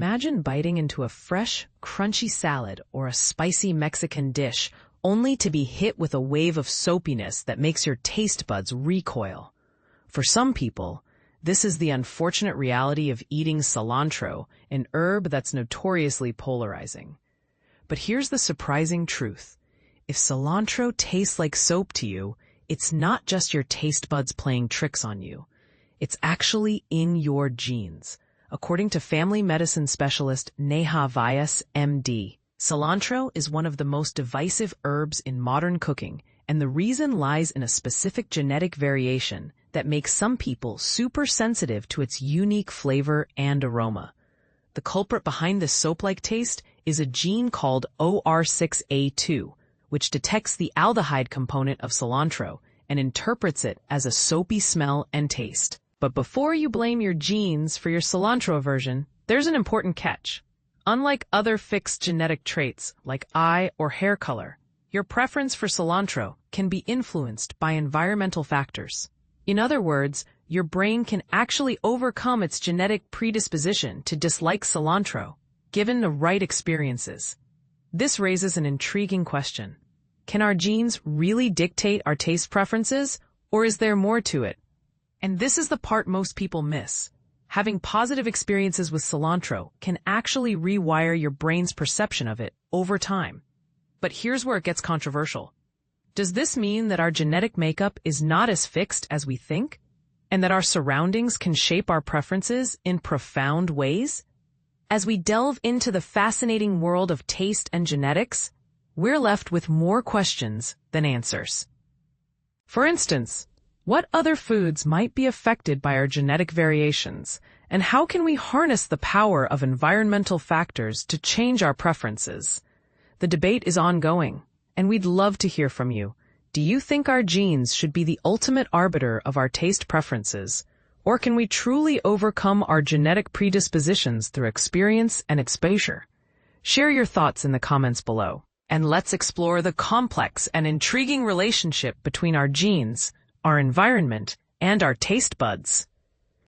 Imagine biting into a fresh, crunchy salad or a spicy Mexican dish only to be hit with a wave of soapiness that makes your taste buds recoil. For some people, this is the unfortunate reality of eating cilantro, an herb that's notoriously polarizing. But here's the surprising truth. If cilantro tastes like soap to you, it's not just your taste buds playing tricks on you. It's actually in your genes. According to family medicine specialist Neha Vyas, MD, cilantro is one of the most divisive herbs in modern cooking, and the reason lies in a specific genetic variation that makes some people super sensitive to its unique flavor and aroma. The culprit behind this soap-like taste is a gene called OR6A2, which detects the aldehyde component of cilantro and interprets it as a soapy smell and taste. But before you blame your genes for your cilantro aversion, there's an important catch. Unlike other fixed genetic traits like eye or hair color, your preference for cilantro can be influenced by environmental factors. In other words, your brain can actually overcome its genetic predisposition to dislike cilantro, given the right experiences. This raises an intriguing question. Can our genes really dictate our taste preferences, or is there more to it? And this is the part most people miss. Having positive experiences with cilantro can actually rewire your brain's perception of it over time. But here's where it gets controversial. Does this mean that our genetic makeup is not as fixed as we think, and that our surroundings can shape our preferences in profound ways? As we delve into the fascinating world of taste and genetics, we're left with more questions than answers. For instance, what other foods might be affected by our genetic variations, and how can we harness the power of environmental factors to change our preferences? The debate is ongoing, and we'd love to hear from you. Do you think our genes should be the ultimate arbiter of our taste preferences, or can we truly overcome our genetic predispositions through experience and exposure? Share your thoughts in the comments below, and let's explore the complex and intriguing relationship between our genes, our environment, and our taste buds.